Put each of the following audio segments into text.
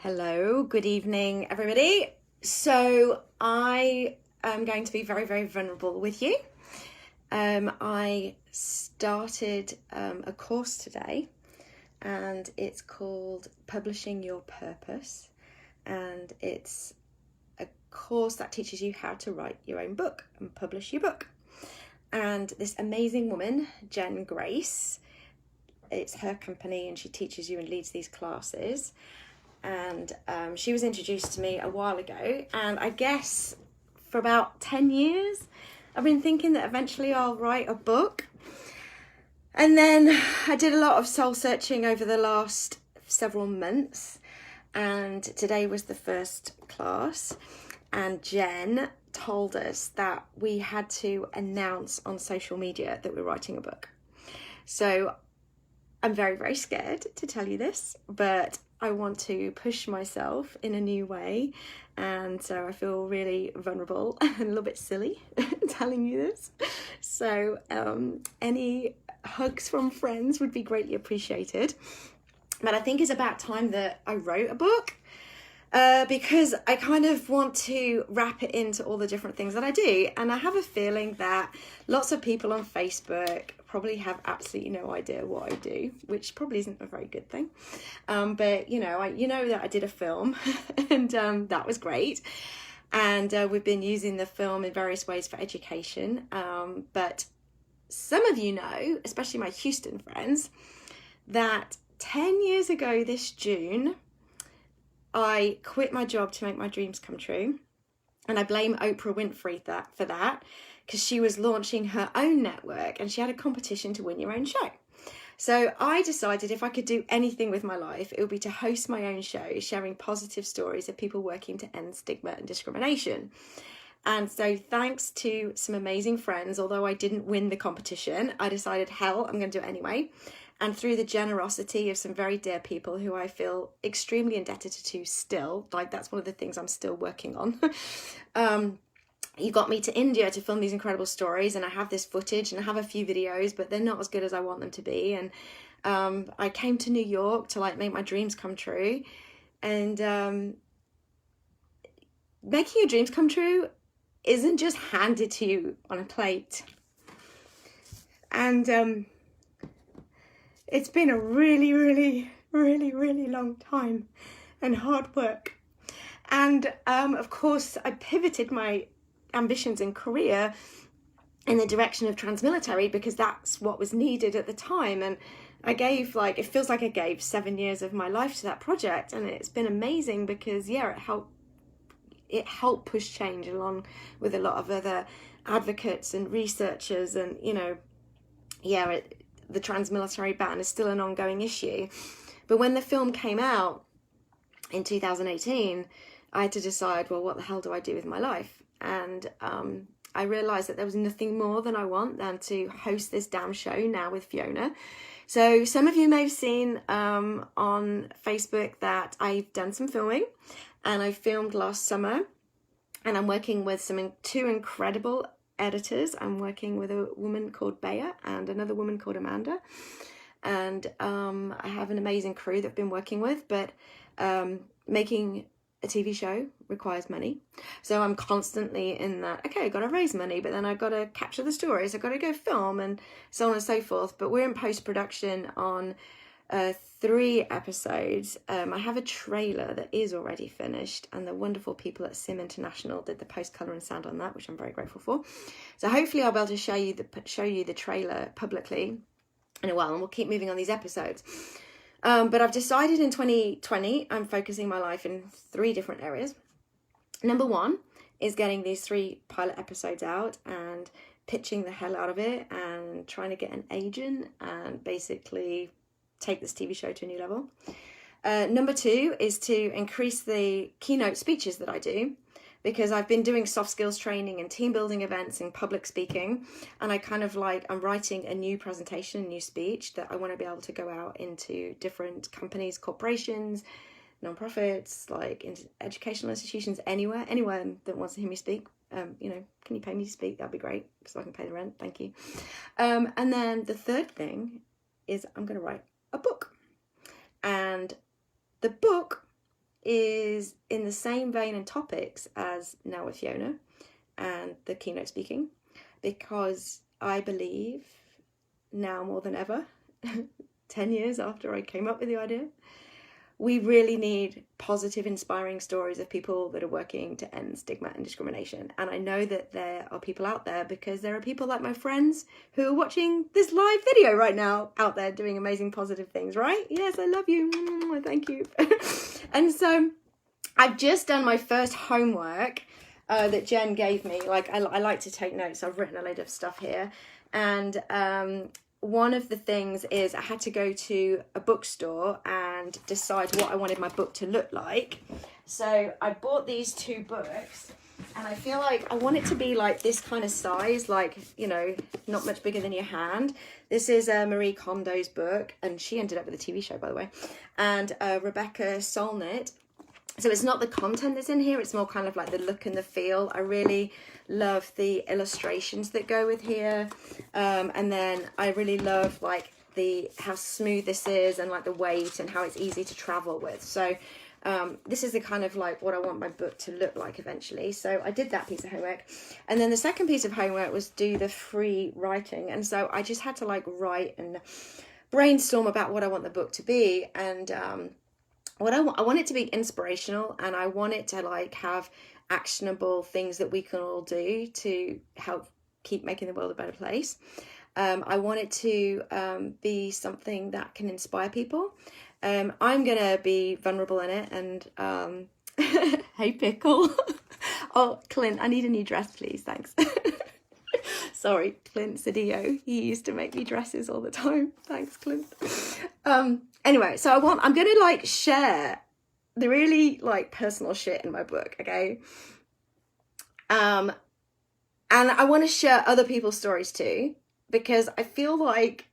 Hello, good evening, everybody. So I am going to be very, very vulnerable with you. I started a course today, and it's called Publishing Your Purpose, and it's a course that teaches you how to write your own book and publish your book. And this amazing woman, Jen Grace, it's her company, and she teaches you and leads these classes. And she was introduced to me a while ago, and I guess for about 10 years I've been thinking that eventually I'll write a book. And then I did a lot of soul searching over the last several months, and today was the first class, and Jen told us that we had to announce on social media that we're writing a book. So I'm very, very scared to tell you this, but I want to push myself in a new way, and so I feel really vulnerable and a little bit silly telling you this. So any hugs from friends would be greatly appreciated. But I think it's about time that I wrote a book, because I kind of want to wrap it into all the different things that I do. And I have a feeling that lots of people on Facebook probably have absolutely no idea what I do, which probably isn't a very good thing. But you know that I did a film and that was great. And we've been using the film in various ways for education. But some of you know, especially my Houston friends, that 10 years ago this June, I quit my job to make my dreams come true. And I blame Oprah Winfrey for that, because she was launching her own network and she had a competition to win your own show. So I decided if I could do anything with my life, it would be to host my own show, sharing positive stories of people working to end stigma and discrimination. And so thanks to some amazing friends, although I didn't win the competition, I decided, hell, I'm going to do it anyway. And through the generosity of some very dear people who I feel extremely indebted to still, like that's one of the things I'm still working on. You got me to India to film these incredible stories, and I have this footage and I have a few videos, but they're not as good as I want them to be. And I came to New York to like make my dreams come true. And making your dreams come true isn't just handed to you on a plate. And it's been a really, really, really, really long time and hard work. And of course, I pivoted my ambitions and career in the direction of transmilitary because that's what was needed at the time. And I gave, it feels like I gave 7 years of my life to that project. And it's been amazing because, yeah, it helped push change along with a lot of other advocates and researchers. And, the transmilitary ban is still an ongoing issue. But when the film came out in 2018, I had to decide, well, what the hell do I do with my life? And I realised that there was nothing more than I want than to host this damn show now with Fiona. So some of you may have seen on Facebook that I've done some filming, and I filmed last summer, and I'm working with two incredible editors. I'm working with a woman called Bea and another woman called Amanda, and I have an amazing crew that I've been working with. But making a TV show requires money, so I'm constantly in that, okay, I've got to raise money, but then I've got to capture the stories, I've got to go film, and so on and so forth. But we're in post-production on 3 episodes. I have a trailer that is already finished, and the wonderful people at Sim International did the post color and sound on that, which I'm very grateful for. So hopefully I'll be able to show you the trailer publicly in a while, and we'll keep moving on these episodes. But I've decided in 2020 I'm focusing my life in 3 different areas. Number 1 is getting these 3 pilot episodes out and pitching the hell out of it and trying to get an agent and basically take this TV show to a new level. Number 2 is to increase the keynote speeches that I do, because I've been doing soft skills training and team building events and public speaking, and I'm writing a new presentation, a new speech that I want to be able to go out into different companies, corporations, non-profits, like into educational institutions, anywhere that wants to hear me speak. Can you pay me to speak? That'd be great, so I can pay the rent. Thank you. And then the third thing is I'm going to write a book. And the book is in the same vein and topics as Now with Fiona and the keynote speaking, because I believe now more than ever, 10 years after I came up with the idea, we really need positive, inspiring stories of people that are working to end stigma and discrimination. And I know that there are people out there, because there are people like my friends who are watching this live video right now out there doing amazing positive things, right? Yes, I love you. Thank you. And so I've just done my first homework that Jen gave me. Like, I like to take notes. I've written a load of stuff here. And one of the things is I had to go to a bookstore and decide what I wanted my book to look like. So I bought these 2 books, and I feel like I want it to be like this kind of size, like, you know, not much bigger than your hand. This is Marie Kondo's book, and she ended up with a TV show, by the way, and Rebecca Solnit. So it's not the content that's in here, it's more kind of like the look and the feel. I really love the illustrations that go with here. And then I really love like how smooth this is, and like the weight, and how it's easy to travel with. So this is the kind of like what I want my book to look like eventually. So I did that piece of homework. And then the second piece of homework was do the free writing. And so I just had to like write and brainstorm about what I want the book to be. And what I want it to be inspirational, and I want it to like have actionable things that we can all do to help keep making the world a better place. I want it to be something that can inspire people. I'm gonna be vulnerable in it, and hey Pickle. Oh, Clint, I need a new dress, please. Thanks. Sorry, Clint Cedillo. He used to make me dresses all the time. Thanks, Clint. Anyway, so I'm going to like share the really like personal shit in my book, okay? And I want to share other people's stories too, because I feel like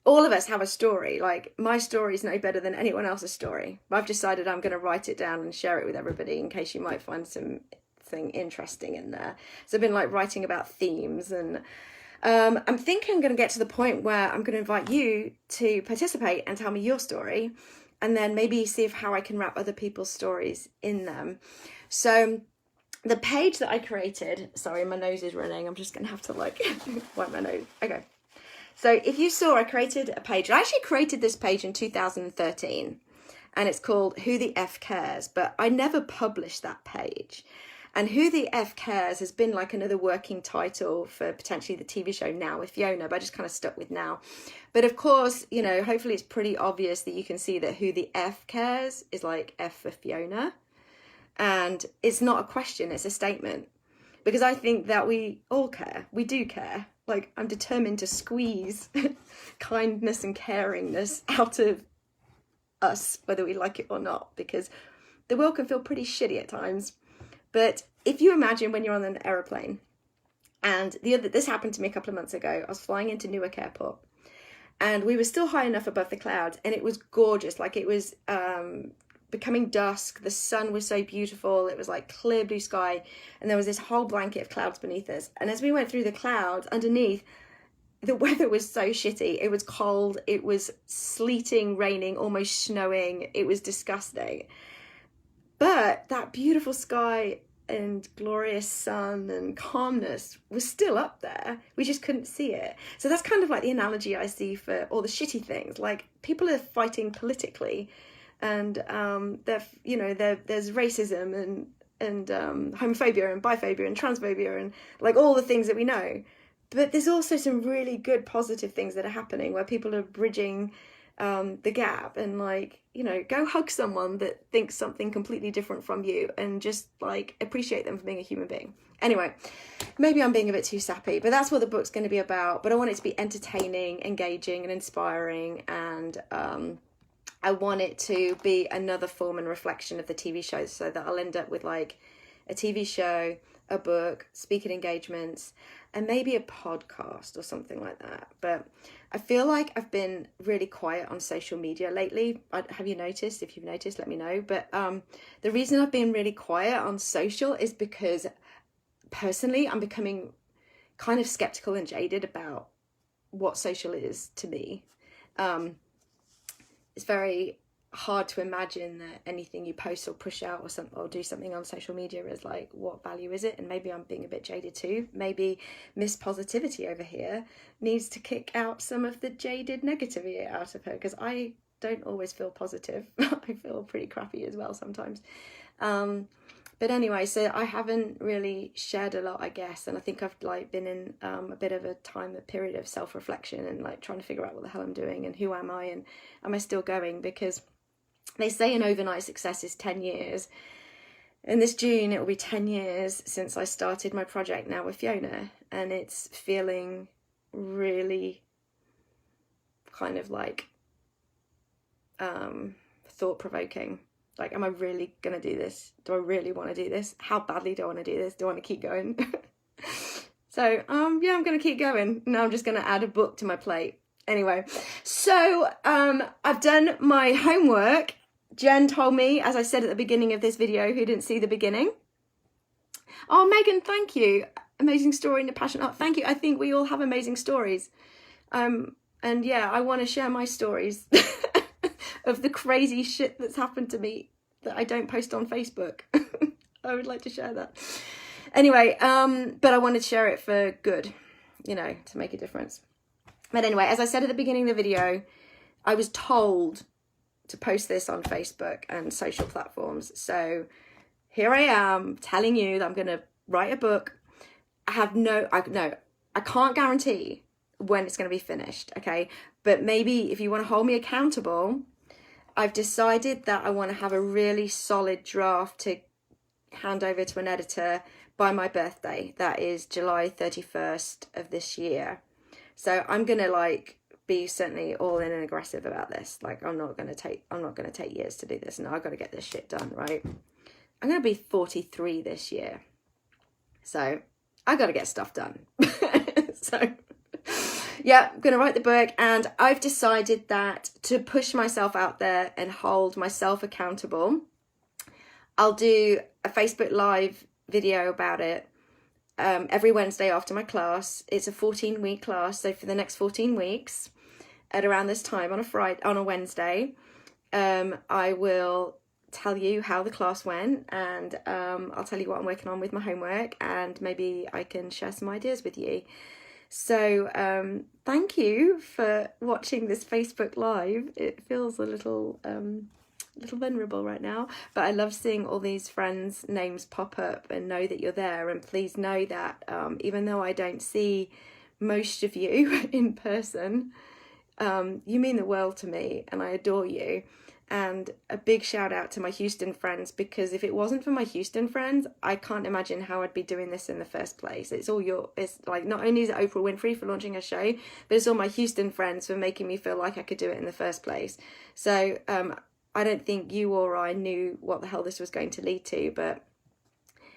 all of us have a story. Like, my story is no better than anyone else's story. But I've decided I'm going to write it down and share it with everybody in case you might find something interesting in there. So I've been like writing about themes, and I'm thinking I'm going to get to the point where I'm going to invite you to participate and tell me your story, and then maybe see how I can wrap other people's stories in them. So the page that I created, sorry, my nose is running. I'm just going to have to like wipe my nose. Okay. So if you saw, I created a page. I actually created this page in 2013, and it's called Who the F Cares, but I never published that page. And Who the F Cares has been like another working title for potentially the TV show Now with Fiona, but I just kind of stuck with Now. But of course, you know, hopefully it's pretty obvious that you can see that Who the F Cares is like F for Fiona. And it's not a question, it's a statement. Because I think that we all care. We do care. Like, I'm determined to squeeze kindness and caringness out of us, whether we like it or not, because the world can feel pretty shitty at times. But if you imagine when you're on an aeroplane, and this happened to me a couple of months ago, I was flying into Newark Airport, and we were still high enough above the clouds, and it was gorgeous. Like, it was becoming dusk, the sun was so beautiful, it was like clear blue sky, and there was this whole blanket of clouds beneath us. And as we went through the clouds underneath, the weather was so shitty. It was cold, it was sleeting, raining, almost snowing, it was disgusting. But that beautiful sky and glorious sun and calmness was still up there. We just couldn't see it. So that's kind of like the analogy I see for all the shitty things. Like, people are fighting politically, and there's racism and homophobia and biphobia and transphobia and like all the things that we know. But there's also some really good positive things that are happening where people are bridging the gap, and like, you know, go hug someone that thinks something completely different from you and just like appreciate them for being a human being. Anyway, maybe I'm being a bit too sappy, but that's what the book's going to be about. But I want it to be entertaining, engaging and inspiring, and I want it to be another form and reflection of the TV show, so that I'll end up with like a TV show, a book, speaking engagements, and maybe a podcast or something like that. But I feel like I've been really quiet on social media lately. Have you noticed? If you've noticed, let me know. But the reason I've been really quiet on social is because personally I'm becoming kind of skeptical and jaded about what social is to me. It's very hard to imagine that anything you post or push out or do something on social media is like, what value is it? And maybe I'm being a bit jaded too. Maybe Miss Positivity over here needs to kick out some of the jaded negativity out of her, because I don't always feel positive. I feel pretty crappy as well sometimes. But anyway, so I haven't really shared a lot, I guess, and I think I've like been in a bit of a period of self-reflection and like trying to figure out what the hell I'm doing and who am I and am I still going, because they say an overnight success is 10 years. And this June, it will be 10 years since I started my project now with Fiona. And it's feeling really kind of like thought-provoking. Like, am I really going to do this? Do I really want to do this? How badly do I want to do this? Do I want to keep going? So, yeah, I'm going to keep going. Now I'm just going to add a book to my plate. Anyway, so I've done my homework. Jen told me, as I said at the beginning of this video, who didn't see the beginning. Oh, Megan, thank you. Amazing story and a passionate heart. Thank you. I think we all have amazing stories. And yeah, I want to share my stories of the crazy shit that's happened to me that I don't post on Facebook. I would like to share that. Anyway, but I wanted to share it for good, you know, to make a difference. But anyway, as I said at the beginning of the video, I was told to post this on Facebook and social platforms. So here I am telling you that I'm going to write a book. I can't guarantee when it's going to be finished, okay? But maybe if you want to hold me accountable, I've decided that I want to have a really solid draft to hand over to an editor by my birthday. That is July 31st of this year. So I'm going to like be certainly all in and aggressive about this. Like, I'm not going to take years to do this. No, I've got to get this shit done, right? I'm going to be 43 this year. So I got to get stuff done. So yeah, I'm going to write the book, and I've decided that to push myself out there and hold myself accountable, I'll do a Facebook Live video about it every Wednesday after my class. It's a 14-week class, so for the next 14 weeks, at around this time on a Wednesday, I will tell you how the class went, and I'll tell you what I'm working on with my homework, and maybe I can share some ideas with you. So thank you for watching this Facebook Live. It feels a little vulnerable right now, but I love seeing all these friends' names pop up and know that you're there. And please know that even though I don't see most of you in person, you mean the world to me, and I adore you. And a big shout out to my Houston friends, because if it wasn't for my Houston friends, I can't imagine how I'd be doing this in the first place. It's like, not only is it Oprah Winfrey for launching her show, but it's all my Houston friends for making me feel like I could do it in the first place. So I don't think you or I knew what the hell this was going to lead to, but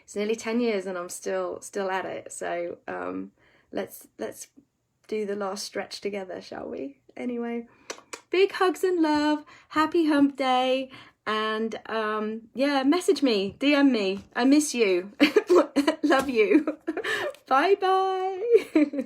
it's nearly 10 years and I'm still at it. So let's do the last stretch together, shall we? Anyway, big hugs and love. Happy hump day. And yeah, message me, DM me. I miss you. Love you. Bye bye.